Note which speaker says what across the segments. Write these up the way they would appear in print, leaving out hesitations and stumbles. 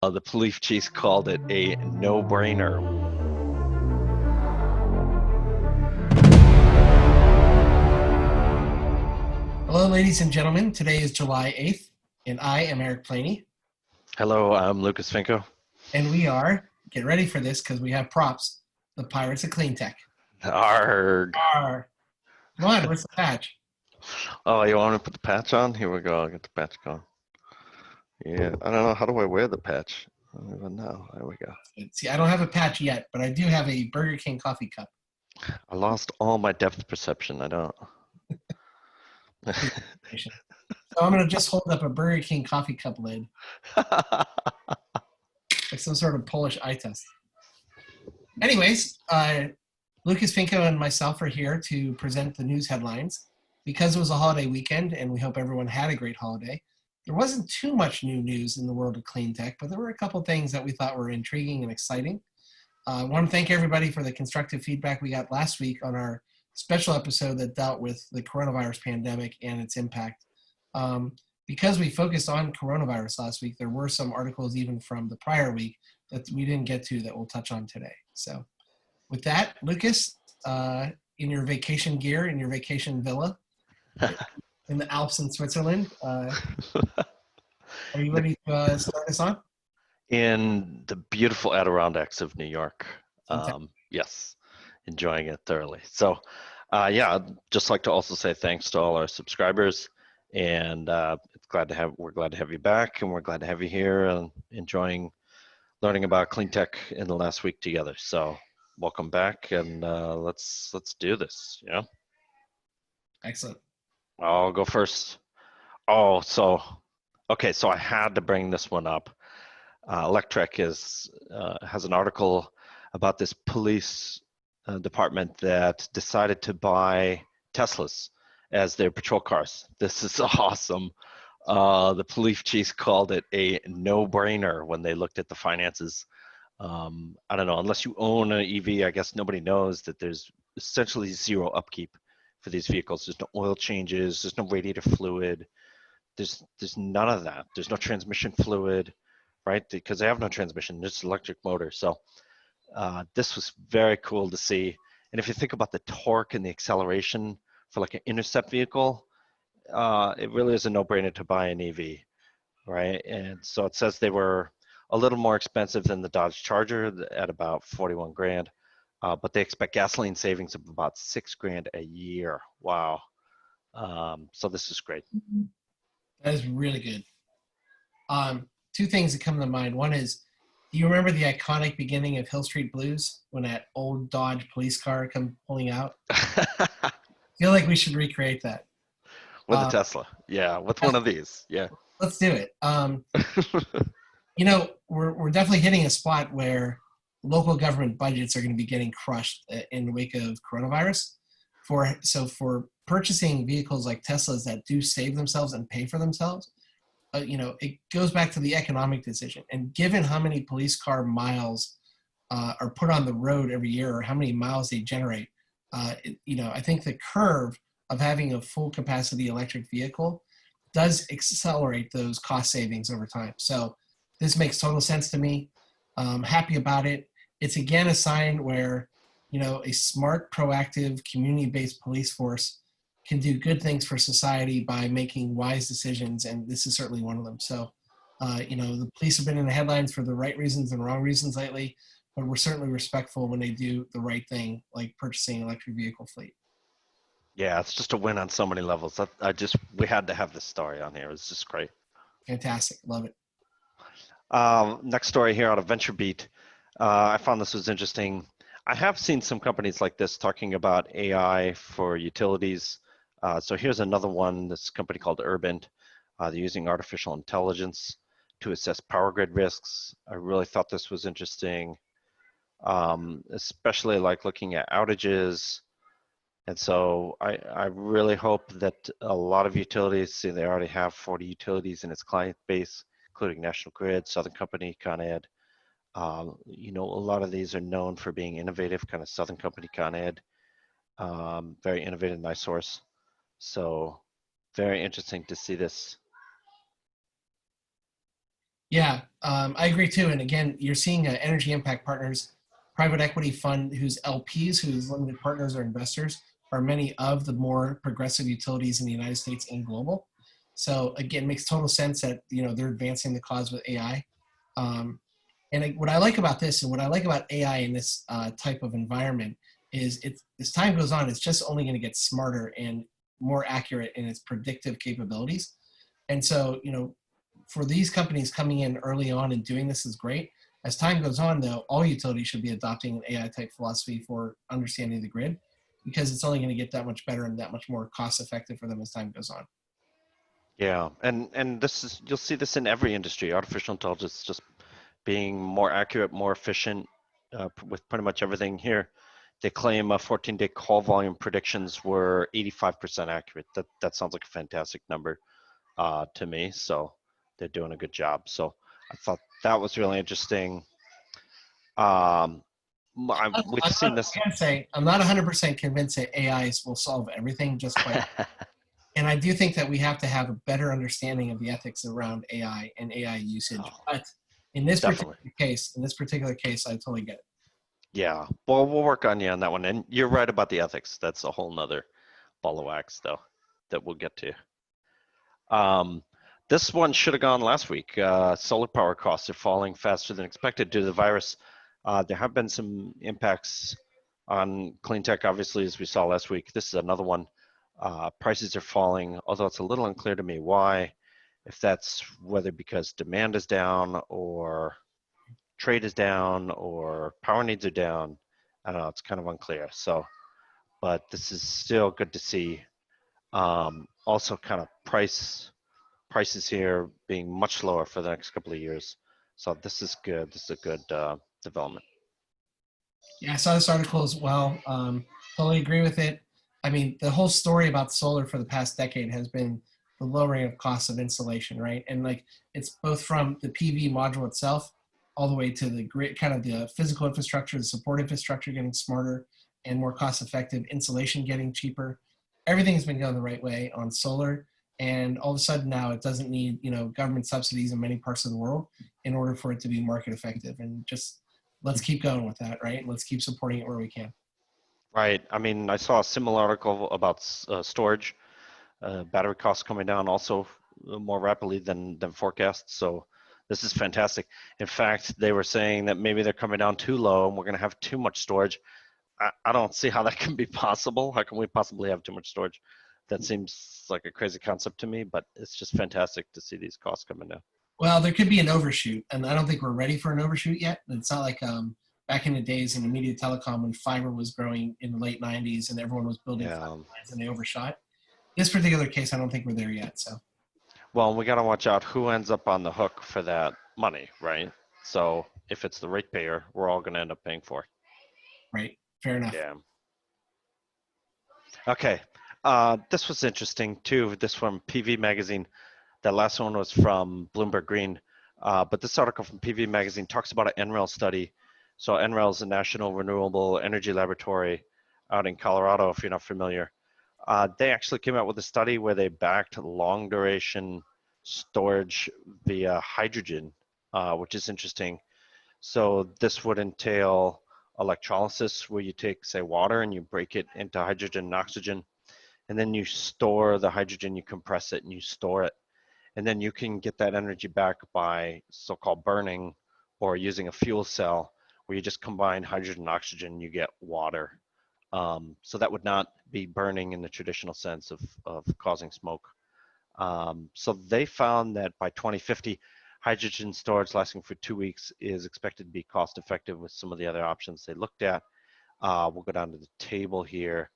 Speaker 1: The police chief called it a no-brainer.
Speaker 2: Hello, ladies and gentlemen. Today is July 8th, and I am Eric Planey.
Speaker 1: Hello, I'm Lucas Finco.
Speaker 2: And we are, get ready for this because we have props, the Pirates of Clean Tech.
Speaker 1: Arg.
Speaker 2: Are. Come on, where's the patch?
Speaker 1: Oh, you want to put the patch on? Here we go. I'll get the patch going. Yeah, I don't know. How do I wear the patch? I don't even know. There we go.
Speaker 2: See, I don't have a patch yet, but I do have a Burger King coffee cup.
Speaker 1: I lost all my depth perception. I don't.
Speaker 2: So I'm going to just hold up a Burger King coffee cup lid, like some sort of Polish eye test. Anyways, Lucas Finco and myself are here to present the news headlines. Because it was a holiday weekend, and we hope everyone had a great holiday, there wasn't too much new news in the world of clean tech, but there were a couple things that we thought were intriguing and exciting. I want to thank everybody for the constructive feedback we got last week on our special episode that dealt with the coronavirus pandemic and its impact. Because we focused on coronavirus last week, there were some articles even from the prior week that we didn't get to that we'll touch on today. So with that, Lucas, in your vacation gear, in your vacation villa, in the Alps in Switzerland, are you ready to start us on?
Speaker 1: In the beautiful Adirondacks of New York.
Speaker 2: Fantastic.
Speaker 1: Yes, enjoying it thoroughly. So, yeah, I'd just like to also say thanks to all our subscribers, and we're glad to have you back, and we're glad to have you here and enjoying learning about clean tech in the last week together. So, welcome back, and let's do this.
Speaker 2: Excellent.
Speaker 1: I'll go first. Oh, so okay, so I had to bring this one up. Electrek has an article about this police department that decided to buy Teslas as their patrol cars. This is awesome. The police chief called it a no-brainer when they looked at the finances. I don't know, unless you own an EV, I guess nobody knows that there's essentially zero upkeep for these vehicles. There's no oil changes, there's no radiator fluid, there's none of that. There's no transmission fluid, right? Because they have no transmission, it's electric motor. So this was very cool to see. And if you think about the torque and the acceleration for like an intercept vehicle, it really is a no-brainer to buy an EV, right? And so it says they were a little more expensive than the Dodge Charger at about 41 grand, but they expect gasoline savings of about 6 grand a year. Wow. So this is great.
Speaker 2: That is really good. Two things that come to mind. One is, do you remember the iconic beginning of Hill Street Blues when that old Dodge police car come pulling out? I feel like we should recreate that.
Speaker 1: With a Tesla. Yeah, with one of these. Yeah.
Speaker 2: Let's do it. We're definitely hitting a spot where local government budgets are going to be getting crushed in the wake of coronavirus. For purchasing vehicles like Teslas that do save themselves and pay for themselves, it goes back to the economic decision. And given how many police car miles are put on the road every year, or how many miles they generate, I think the curve of having a full capacity electric vehicle does accelerate those cost savings over time. So this makes total sense to me. I'm happy about it. It's again a sign where, a smart, proactive, community-based police force can do good things for society by making wise decisions, and this is certainly one of them. So, the police have been in the headlines for the right reasons and wrong reasons lately, but we're certainly respectful when they do the right thing, like purchasing an electric vehicle fleet.
Speaker 1: Yeah, it's just a win on so many levels. We had to have this story on here. It's just great.
Speaker 2: Fantastic. Love it.
Speaker 1: Next story here out of VentureBeat. I found this was interesting. I have seen some companies like this talking about AI for utilities. So here's another one, this company called Urbint. They're using artificial intelligence to assess power grid risks. I really thought this was interesting, especially like looking at outages. And so I really hope that a lot of utilities, see they already have 40 utilities in its client base, including National Grid, Southern Company, Con Ed. A lot of these are known for being innovative, kind of Southern Company, Con Ed, very innovative, nice source. So very interesting to see this.
Speaker 2: Yeah, I agree too. And again, you're seeing energy impact partners, private equity fund whose LPs, whose limited partners or investors, are many of the more progressive utilities in the United States and global. So again, it makes total sense that they're advancing the cause with AI. Um, what I like about this, and what I like about AI in this type of environment, is as time goes on, it's just only going to get smarter and more accurate in its predictive capabilities. And so, for these companies coming in early on and doing this is great. As time goes on, though, all utilities should be adopting an AI type philosophy for understanding the grid, because it's only going to get that much better and that much more cost effective for them as time goes on.
Speaker 1: Yeah, and this is, you'll see this in every industry. Artificial intelligence just being more accurate, more efficient with pretty much everything here. They claim 14-day call volume predictions were 85% accurate. That sounds like a fantastic number to me. So they're doing a good job. So I thought that was really interesting. We've seen this.
Speaker 2: I gotta say, I'm not 100% convinced that AI will solve everything just quite. And I do think that we have to have a better understanding of the ethics around AI and AI usage.
Speaker 1: Oh,
Speaker 2: But
Speaker 1: definitely.
Speaker 2: in this particular case, I totally get it.
Speaker 1: Yeah. Well, we'll work on you on that one. And you're right about the ethics. That's a whole nother ball of wax, though, that we'll get to. This one should have gone last week. Solar power costs are falling faster than expected due to the virus. There have been some impacts on clean tech, obviously, as we saw last week. This is another one. Prices are falling, although it's a little unclear to me why, if that's whether because demand is down or trade is down or power needs are down. I don't know, it's kind of unclear. So, but this is still good to see. Also kind of prices here being much lower for the next couple of years. So this is good. This is a good development.
Speaker 2: Yeah, I saw this article as well. Totally agree with it. I mean, the whole story about solar for the past decade has been the lowering of costs of installation, right? And like it's both from the PV module itself all the way to the grid, kind of the physical infrastructure, the support infrastructure getting smarter and more cost effective, insulation getting cheaper. Everything's been going the right way on solar. And all of a sudden now it doesn't need, government subsidies in many parts of the world in order for it to be market effective. And just let's keep going with that, right? Let's keep supporting it where we can.
Speaker 1: Right. I mean, I saw a similar article about storage, battery costs coming down also more rapidly than forecast. So this is fantastic. In fact, they were saying that maybe they're coming down too low and we're going to have too much storage. I don't see how that can be possible. How can we possibly have too much storage? That seems like a crazy concept to me, but it's just fantastic to see these costs coming down.
Speaker 2: Well, there could be an overshoot, and I don't think we're ready for an overshoot yet. It's not like back in the days in immediate telecom when fiber was growing in the late 90s and everyone was building fiber
Speaker 1: Yeah.
Speaker 2: lines and they overshot. This particular case, I don't think we're there yet. So,
Speaker 1: Well, we got to watch out who ends up on the hook for that money, right? So if it's the ratepayer, we're all going to end up paying for it.
Speaker 2: right, fair enough.
Speaker 1: Yeah. Okay. This was interesting too. This from PV Magazine. That last one was from Bloomberg Green. But this article from PV Magazine talks about an NREL study. So NREL is a National Renewable Energy Laboratory out in Colorado, if you're not familiar. They actually came out with a study where they backed long duration storage via hydrogen, which is interesting. So this would entail electrolysis where you take, say, water and you break it into hydrogen and oxygen, and then you store the hydrogen, you compress it and you store it. And then you can get that energy back by so-called burning or using a fuel cell where you just combine hydrogen and oxygen, you get water. So that would not be burning in the traditional sense of causing smoke. So they found that by 2050, hydrogen storage lasting for 2 weeks is expected to be cost effective with some of the other options they looked at. We'll go down to the table here.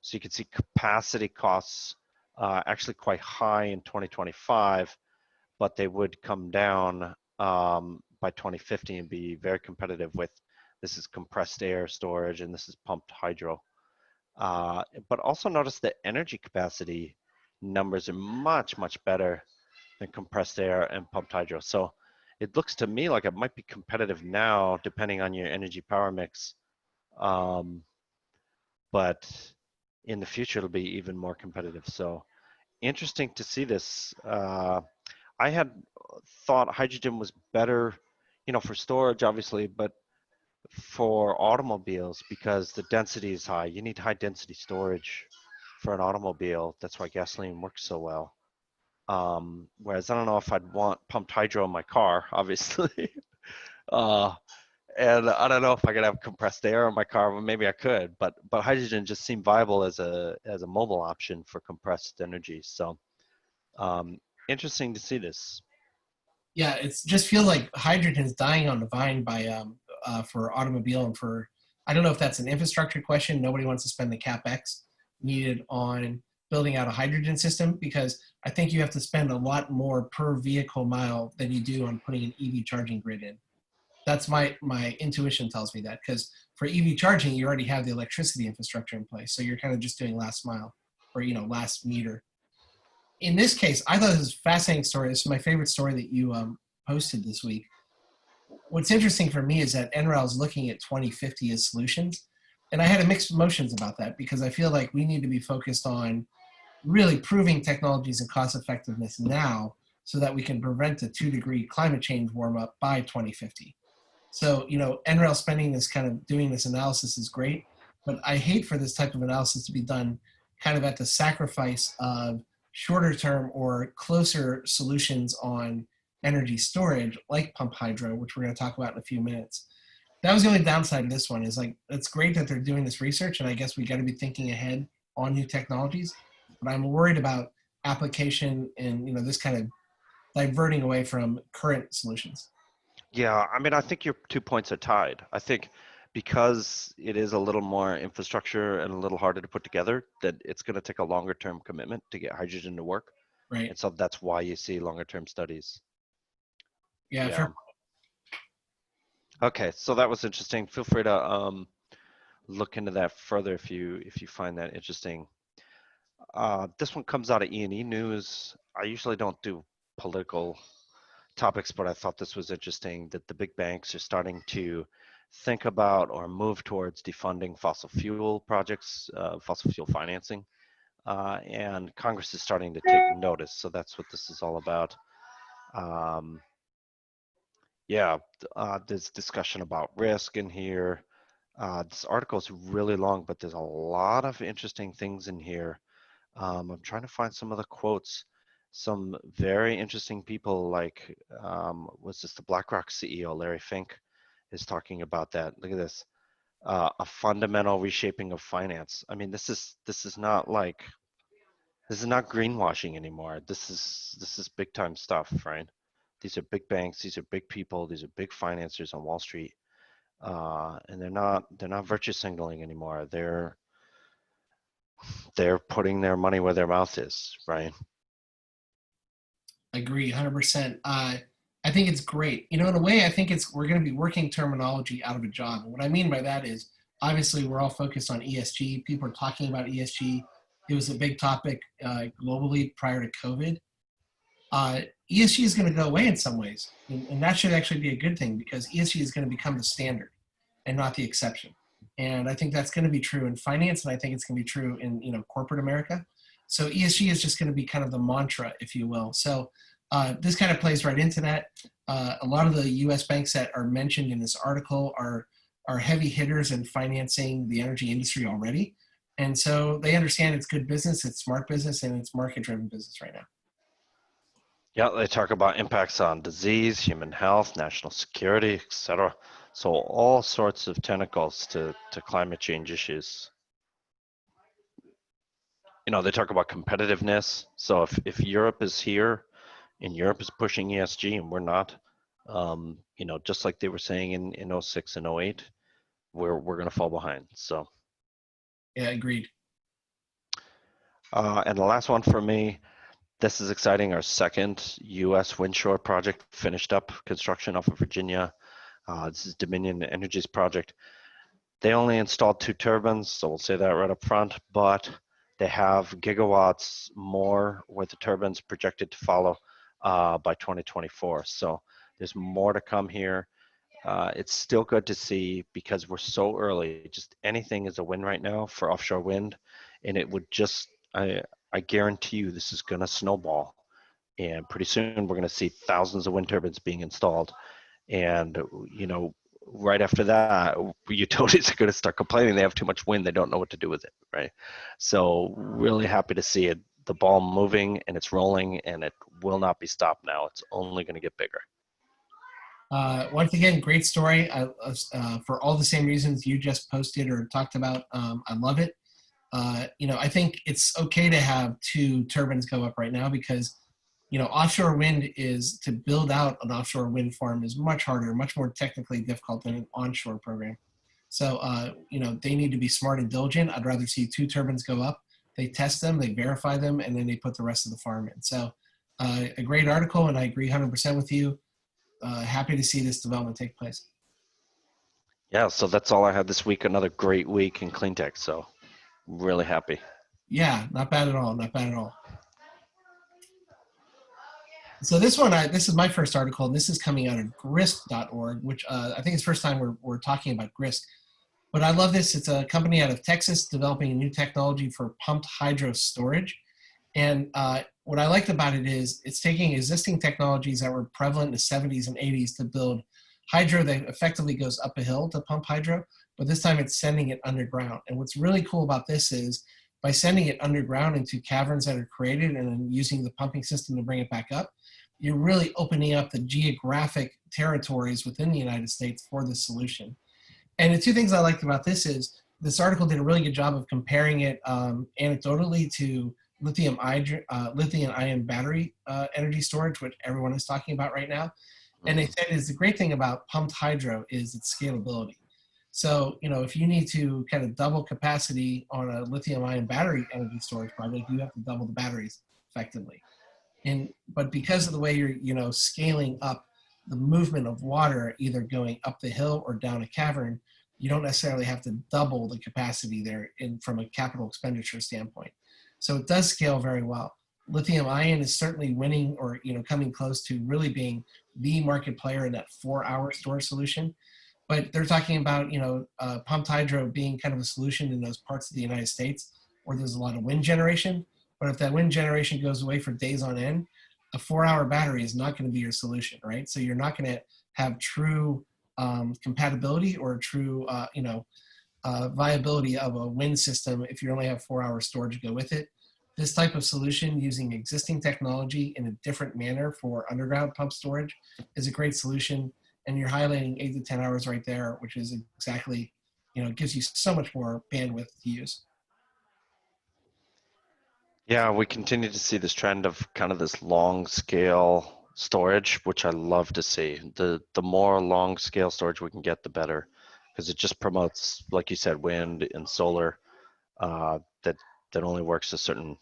Speaker 1: So you can see capacity costs actually quite high in 2025, but they would come down by 2050 and be very competitive with, this is compressed air storage and this is pumped hydro. But also notice the energy capacity numbers are much, much better than compressed air and pumped hydro. So it looks to me like it might be competitive now, depending on your energy power mix. But in the future, it'll be even more competitive. So interesting to see this. I had thought hydrogen was better, for storage, obviously, but for automobiles because the density is high. You need high density storage for an automobile. That's why gasoline works so well. Whereas I don't know if I'd want pumped hydro in my car, obviously. uh, and I don't know if I could have compressed air in my car. Well, maybe I could, but hydrogen just seemed viable as a mobile option for compressed energy. So um, interesting to see this.
Speaker 2: Yeah, it's just feel like hydrogen's dying on the vine by for automobile and for I don't know if that's an infrastructure question. Nobody wants to spend the capex needed on building out a hydrogen system because I think you have to spend a lot more per vehicle mile than you do on putting an EV charging grid in. That's my intuition tells me that because for EV charging you already have the electricity infrastructure in place, so you're kind of just doing last mile or last meter. In this case, I thought this was a fascinating story. This is my favorite story that you posted this week. What's interesting for me is that NREL is looking at 2050 as solutions. And I had mixed emotions about that because I feel like we need to be focused on really proving technologies and cost effectiveness now so that we can prevent a 2-degree climate change warm up by 2050. So, NREL spending this kind of doing this analysis is great, but I hate for this type of analysis to be done kind of at the sacrifice of shorter term or closer solutions on energy storage like pump hydro, which we're going to talk about in a few minutes. That was the only downside of this one is like, it's great that they're doing this research and I guess we got to be thinking ahead on new technologies, but I'm worried about application and, this kind of diverting away from current solutions.
Speaker 1: Yeah, I mean, I think your 2 points are tied. I think because it is a little more infrastructure and a little harder to put together, that it's going to take a longer term commitment to get hydrogen to work.
Speaker 2: Right.
Speaker 1: And so that's why you see longer term studies.
Speaker 2: Yeah,
Speaker 1: Yeah.
Speaker 2: fair.
Speaker 1: Okay, so that was interesting. Feel free to look into that further if you find that interesting. This one comes out of E&E News. I usually don't do political topics, but I thought this was interesting that the big banks are starting to think about or move towards defunding fossil fuel projects, fossil fuel financing, and Congress is starting to take notice. So that's what this is all about. Um, yeah, there's discussion about risk in here. This article is really long, but there's a lot of interesting things in here. I'm trying to find some of the quotes. Some very interesting people, like was this the BlackRock CEO Larry Fink is talking about that. Look at this, a fundamental reshaping of finance. I mean, this is not like this is not greenwashing anymore. This is big time stuff, right? These are big banks. These are big people. These are big financiers on Wall Street, and they're not virtue signaling anymore. They're putting their money where their mouth is, right?
Speaker 2: Agree, 100%. I think it's great. In a way, I think we're going to be working terminology out of a job. And what I mean by that is, obviously, we're all focused on ESG. People are talking about ESG. It was a big topic globally prior to COVID. ESG is going to go away in some ways, and that should actually be a good thing because ESG is going to become the standard and not the exception. And I think that's going to be true in finance, and I think it's going to be true in corporate America. So ESG is just going to be kind of the mantra, if you will. So this kind of plays right into that. A lot of the U.S. banks that are mentioned in this article are heavy hitters in financing the energy industry already, and so they understand it's good business, it's smart business, and it's market-driven business right now.
Speaker 1: Yeah, they talk about impacts on disease, human health, national security, etc. So all sorts of tentacles to climate change issues. They talk about competitiveness. So if Europe is here and Europe is pushing ESG and we're not, just like they were saying in '06 and '08, we're going to fall behind. So,
Speaker 2: Yeah, agreed.
Speaker 1: and the last one for me, this is exciting. Our second U.S. windshore project finished up construction off of Virginia. This is Dominion Energy's project. They only installed 2 turbines, so we'll say that right up front, but they have gigawatts more with the turbines projected to follow by 2024. So there's more to come here. It's still good to see because we're so early. Just anything is a win right now for offshore wind, and it would just, I guarantee you this is going to snowball. and pretty soon we're going to see thousands of wind turbines being installed. And, you know, right after that, utilities are going to start complaining they have too much wind. They don't know what to do with it, right? So really happy to see it, the ball moving, and it's rolling, and it will not be stopped now. It's only going to get bigger.
Speaker 2: Once again, great story. For all the same reasons you just posted or talked about, I love it. You know, I think it's okay to have 2 turbines go up right now because, you know, offshore wind is to build out an offshore wind farm is much harder, much more technically difficult than an onshore program. So, you know, they need to be smart and diligent. I'd rather see 2 turbines go up. They test them, they verify them, and then they put the rest of the farm in. So, a great article, and I agree 100% with you. Happy to see this development take place.
Speaker 1: Yeah, so that's all I had this week. Another great week in clean tech. So really happy.
Speaker 2: Yeah, not bad at all. Not bad at all. So this one, this is my first article, and this is coming out of grist.org, which I think is the first time we're talking about grist. But I love this. It's a company out of Texas developing a new technology for pumped hydro storage. And what I liked about it is it's taking existing technologies that were prevalent in the 70s and 80s to build hydro that effectively goes up a hill to pump hydro, but this time it's sending it underground. And what's really cool about this is by sending it underground into caverns that are created and then using the pumping system to bring it back up, you're really opening up the geographic territories within the United States for this solution. And the 2 things I liked about this is this article did a really good job of comparing it anecdotally to lithium-ion battery energy storage, which everyone is talking about right now. And they said is the great thing about pumped hydro is its scalability. So, you know, if you need to kind of double capacity on a lithium-ion battery energy storage project, you have to double the batteries effectively. But because of the way you're, you know, scaling up the movement of water, either going up the hill or down a cavern, you don't necessarily have to double the capacity there from a capital expenditure standpoint. So it does scale very well. Lithium ion is certainly winning or, you know, coming close to really being the market player in that 4-hour storage solution. But they're talking about, you know, pumped hydro being kind of a solution in those parts of the United States where there's a lot of wind generation. But if that wind generation goes away for days on end, a 4-hour battery is not going to be your solution, right? So you're not going to have true compatibility or true, viability of a wind system if you only have 4-hour storage to go with it. This type of solution using existing technology in a different manner for underground pump storage is a great solution. And you're highlighting 8 to 10 hours right there, which is exactly, you know, gives you so much more bandwidth to use.
Speaker 1: Yeah, we continue to see this trend of kind of this long scale storage, which I love to see. The more long scale storage we can get, the better, because it just promotes, like you said, wind and solar that only works a certain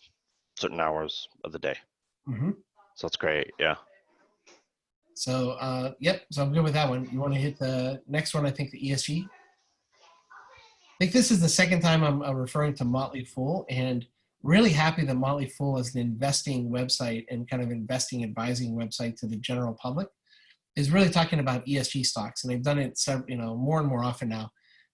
Speaker 1: hours of the day.
Speaker 2: Mm-hmm.
Speaker 1: So that's great. Yeah.
Speaker 2: So, yep. So I'm good with that one. You want to hit the next one? I think the ESG. I think this is the second time I'm referring to Motley Fool, and really happy that Motley Fool is an investing website and kind of investing advising website to the general public. Is really talking about ESG stocks, and they've done it more and more often now.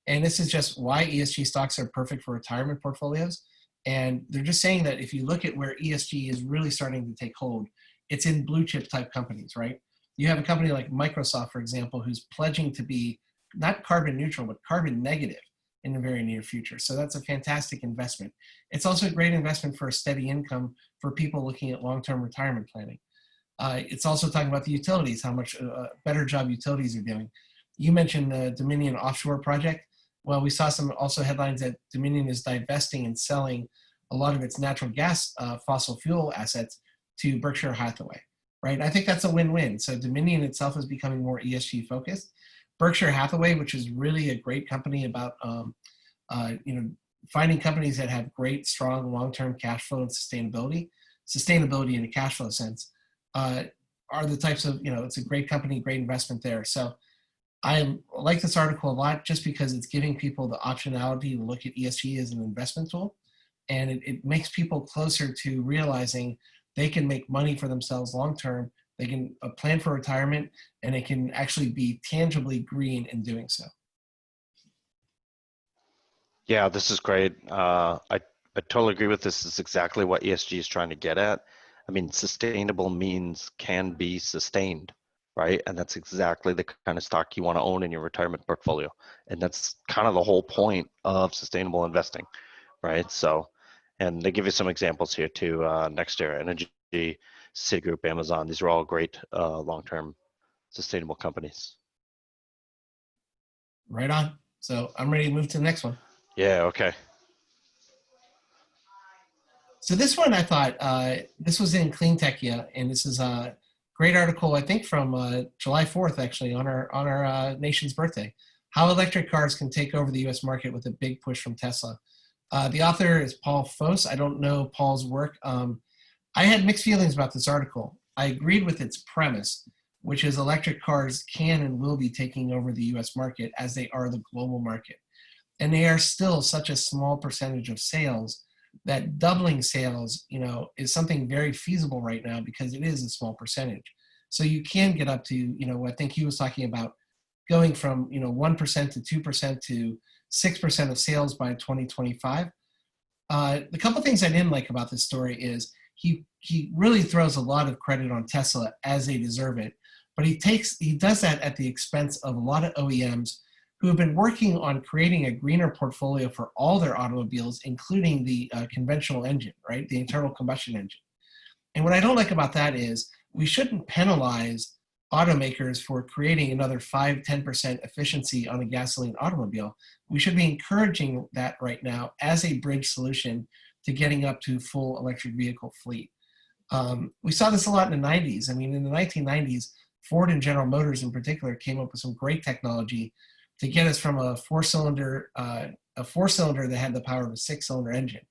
Speaker 2: And this is just why ESG stocks are perfect for retirement portfolios. And they're just saying that if you look at where ESG is really starting to take hold, it's in blue chip type companies, right? You have a company like Microsoft, for example, who's pledging to be not carbon neutral, but carbon negative in the very near future. So that's a fantastic investment. It's also a great investment for a steady income for people looking at long-term retirement planning. It's also talking about the utilities, how much better job utilities are doing. You mentioned the Dominion offshore project. Well, we saw some also headlines that Dominion is divesting and selling a lot of its natural gas fossil fuel assets to Berkshire Hathaway, right? I think that's a win-win. So Dominion itself is becoming more ESG focused. Berkshire Hathaway, which is really a great company about finding companies that have great, strong, long-term cash flow and sustainability in a cash flow sense, are the types of, it's a great company, great investment there. So I like this article a lot just because it's giving people the optionality to look at ESG as an investment tool. And it makes people closer to realizing they can make money for themselves long-term. They can plan for retirement, and they can actually be tangibly green in doing so.
Speaker 1: Yeah, this is great. I totally agree with this. This is exactly what ESG is trying to get at. I mean, sustainable means can be sustained, right? And that's exactly the kind of stock you want to own in your retirement portfolio. And that's kind of the whole point of sustainable investing, right? So, and they give you some examples here too. NextEra Energy, Citigroup, Amazon. These are all great long-term sustainable companies.
Speaker 2: Right on. So I'm ready to move to the next one.
Speaker 1: Yeah. Okay.
Speaker 2: So this one I thought this was in Cleantechia, and this is a great article I think from July 4th actually on our nation's birthday. How electric cars can take over the U.S. market with a big push from Tesla. The author is Paul Foss. I don't know Paul's work. I had mixed feelings about this article. I agreed with its premise, which is electric cars can and will be taking over the U.S. market as they are the global market, and they are still such a small percentage of sales that doubling sales, is something very feasible right now because it is a small percentage. So you can get up to, I think he was talking about going from, 1% to 2% to 6% of sales by 2025. The couple things I didn't like about this story is he really throws a lot of credit on Tesla as they deserve it, but he does that at the expense of a lot of OEMs who have been working on creating a greener portfolio for all their automobiles, including the conventional engine, right? The internal combustion engine. And what I don't like about that is we shouldn't penalize automakers for creating another 5-10% efficiency on a gasoline automobile. We should be encouraging that right now as a bridge solution to getting up to full electric vehicle fleet. We saw this a lot in the 90s. I mean, in the 1990s, Ford and General Motors in particular came up with some great technology to get us from a four-cylinder that had the power of a six-cylinder engine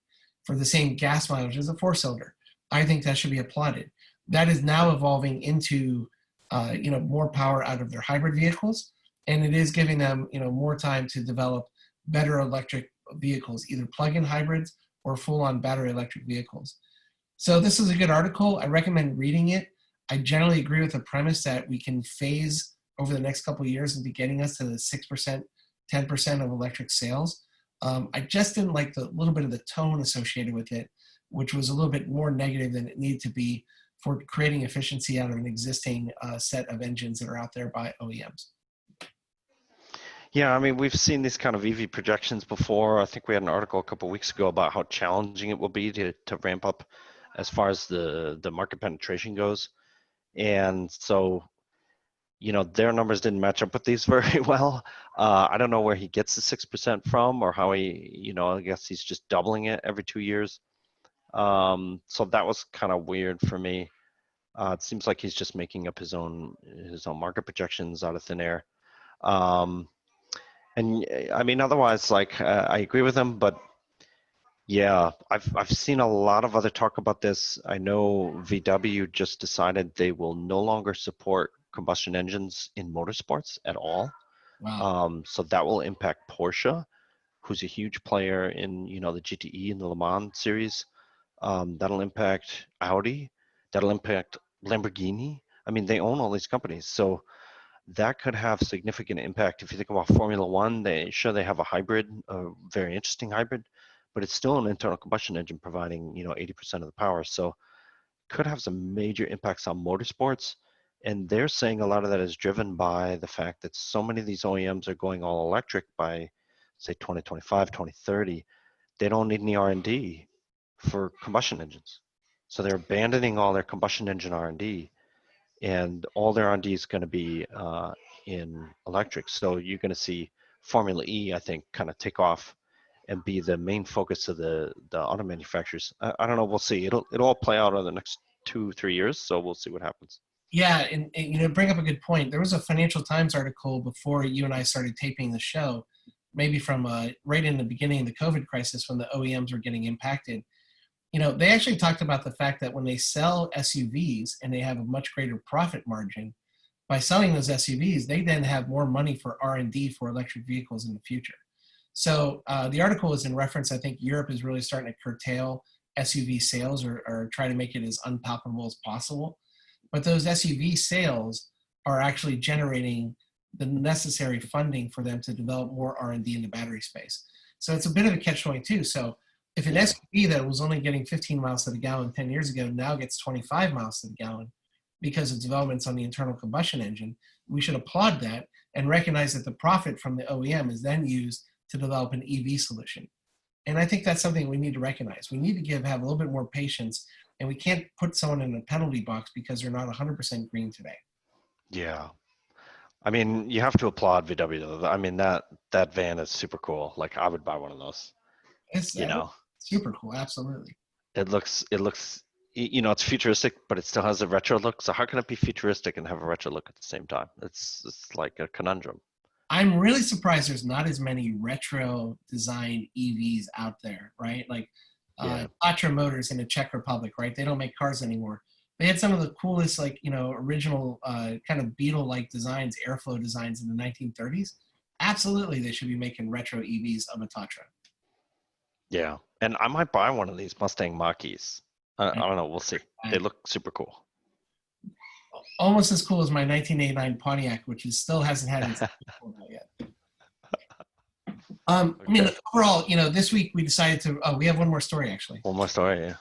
Speaker 2: for the same gas mileage as a four-cylinder. I think that should be applauded. That is now evolving into more power out of their hybrid vehicles, and it is giving them more time to develop better electric vehicles, either plug-in hybrids or full-on battery electric vehicles. So this is a good article. I recommend reading it. I generally agree with the premise that we can phase over the next couple of years and be getting us to the 6%, 10% of electric sales. I just didn't like the little bit of the tone associated with it, which was a little bit more negative than it needed to be for creating efficiency out of an existing set of engines that are out there by OEMs.
Speaker 1: Yeah, I mean, we've seen these kind of EV projections before. I think we had an article a couple of weeks ago about how challenging it will be to ramp up as far as the market penetration goes. And so, their numbers didn't match up with these very well. I don't know where he gets the 6% from or how he, I guess he's just doubling it every 2 years. So that was kind of weird for me. It seems like he's just making up his own market projections out of thin air. And I mean, otherwise, like I agree with him, but yeah, I've seen a lot of other talk about this. I know VW just decided they will no longer support combustion engines in motorsports at all.
Speaker 2: Wow.
Speaker 1: So that will impact Porsche, who's a huge player in the GTE and the Le Mans series. That'll impact Audi. That'll impact Lamborghini. I mean, they own all these companies, so that could have significant impact. If you think about Formula One, they have a hybrid, a very interesting hybrid, but it's still an internal combustion engine providing 80% of the power. So could have some major impacts on motorsports. And they're saying a lot of that is driven by the fact that so many of these OEMs are going all electric by, say, 2025, 2030. They don't need any R&D for combustion engines. So they're abandoning all their combustion engine R&D, and all their R&D is going to be in electric. So you're going to see Formula E, I think, kind of take off and be the main focus of the auto manufacturers. I don't know. We'll see. It'll all play out over the next 2-3 years. So we'll see what happens.
Speaker 2: Yeah, and bring up a good point. There was a Financial Times article before you and I started taping the show, maybe from right in the beginning of the COVID crisis when the OEMs were getting impacted. They actually talked about the fact that when they sell SUVs and they have a much greater profit margin, by selling those SUVs, they then have more money for R&D for electric vehicles in the future. So the article is in reference, I think Europe is really starting to curtail SUV sales or try to make it as unpalatable as possible. But those SUV sales are actually generating the necessary funding for them to develop more R&D in the battery space. So it's a bit of a catch-22. So If an
Speaker 1: Yeah.
Speaker 2: SUV that was only getting 15 miles to the gallon 10 years ago now gets 25 miles to the gallon because of developments on the internal combustion engine, we should applaud that and recognize that the profit from the OEM is then used to develop an EV solution. And I think that's something we need to recognize. We need to have a little bit more patience, and we can't put someone in a penalty box because they're not 100% green today.
Speaker 1: Yeah. I mean, you have to applaud VW though. I mean, that van is super cool. Like I would buy one of those.
Speaker 2: It's
Speaker 1: You know,
Speaker 2: super cool, absolutely.
Speaker 1: it looks it's futuristic, but it still has a retro look. So how can it be futuristic and have a retro look at the same time? It's like a conundrum.
Speaker 2: I'm really surprised there's not as many retro designed EVs out there, right? Like
Speaker 1: Yeah.
Speaker 2: Tatra Motors in the Czech Republic, right? They don't make cars anymore. They had some of the coolest, like, original kind of Beetle-like designs, airflow designs in the 1930s. Absolutely, they should be making retro EVs of a Tatra.
Speaker 1: Yeah. And I might buy one of these Mustang Mach-E's. I don't know. We'll see. They look super cool.
Speaker 2: Almost as cool as my 1989 Pontiac, which still hasn't had its yet. I mean, overall, this week we decided to. Oh, we have one more story actually.
Speaker 1: One more story, yeah.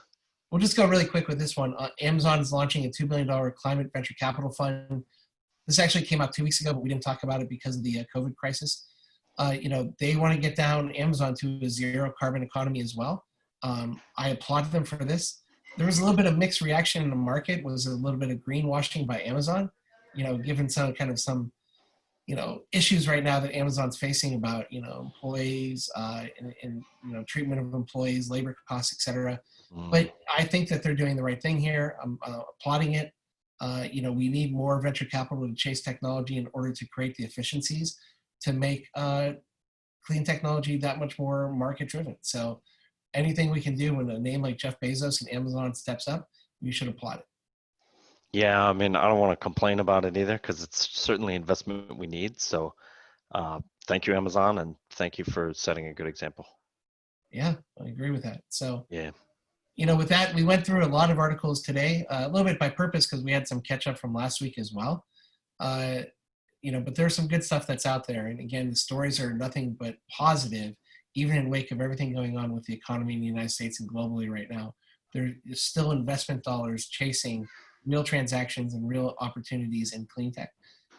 Speaker 2: We'll just go really quick with this one. Amazon is launching a $2 billion climate venture capital fund. This actually came out 2 weeks ago, but we didn't talk about it because of the COVID crisis. They want to get down Amazon to a zero carbon economy as well. I applaud them for this. There was a little bit of mixed reaction in the market. Was a little bit of greenwashing by Amazon, given some issues right now that Amazon's facing about employees and treatment of employees, labor costs, etc. But I think that they're doing the right thing here. I'm applauding it. We need more venture capital to chase technology in order to create the efficiencies to make clean technology that much more market driven. So anything we can do when a name like Jeff Bezos and Amazon steps up, we should applaud it.
Speaker 1: Yeah, I mean, I don't want to complain about it either because it's certainly investment we need. So thank you, Amazon, and thank you for setting a good example.
Speaker 2: Yeah, I agree with that. So,
Speaker 1: yeah.
Speaker 2: With that, we went through a lot of articles today, a little bit by purpose because we had some catch up from last week as well. But there's some good stuff that's out there. And again, the stories are nothing but positive, even in wake of everything going on with the economy in the United States and globally right now. There's still investment dollars chasing real transactions and real opportunities in clean tech.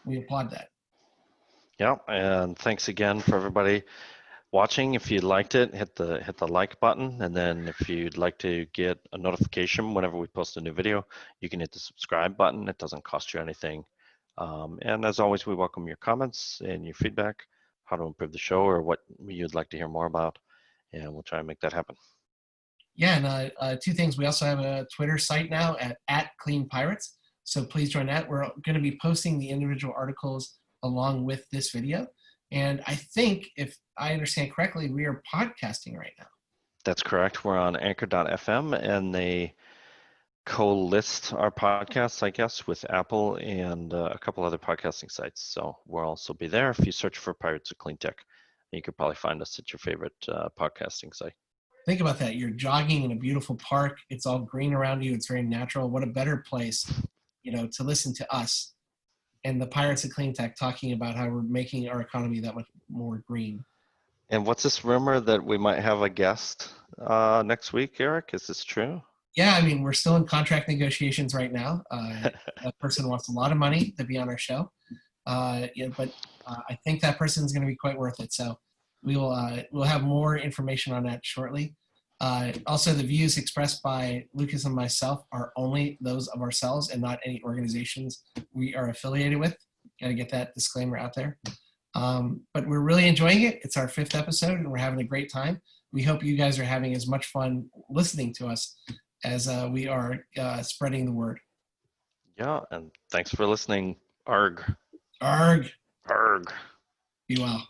Speaker 2: We applaud that.
Speaker 1: Yeah, and thanks again for everybody watching. If you liked it, hit the like button, and then if you'd like to get a notification whenever we post a new video, you can hit the subscribe button. It doesn't cost you anything. And as always, we welcome your comments and your feedback, how to improve the show or what you'd like to hear more about, and we'll try and make that happen.
Speaker 2: Yeah, and two things. We also have a Twitter site now at Clean Pirates, so please join that. We're going to be posting the individual articles along with this video. And I think, if I understand correctly, we are podcasting right now.
Speaker 1: That's correct. We're on anchor.fm, and they co-list our podcasts, I guess, with Apple and a couple other podcasting sites. So we'll also be there. If you search for Pirates of Clean Tech, you could probably find us at your favorite podcasting site.
Speaker 2: Think about that. You're jogging in a beautiful park. It's all green around you. It's very natural. What a better place, to listen to us and the Pirates of Clean Tech talking about how we're making our economy that much more green.
Speaker 1: And what's this rumor that we might have a guest next week, Eric? Is this true?
Speaker 2: Yeah, I mean, we're still in contract negotiations right now. That person wants a lot of money to be on our show. But I think that person's going to be quite worth it. So we'll have more information on that shortly. Also, the views expressed by Lucas and myself are only those of ourselves and not any organizations we are affiliated with. Got to get that disclaimer out there. But we're really enjoying it. It's our 5th episode, and we're having a great time. We hope you guys are having as much fun listening to us as we are spreading the word.
Speaker 1: Yeah, and thanks for listening. Arg.
Speaker 2: Arg.
Speaker 1: Arg.
Speaker 2: Be well.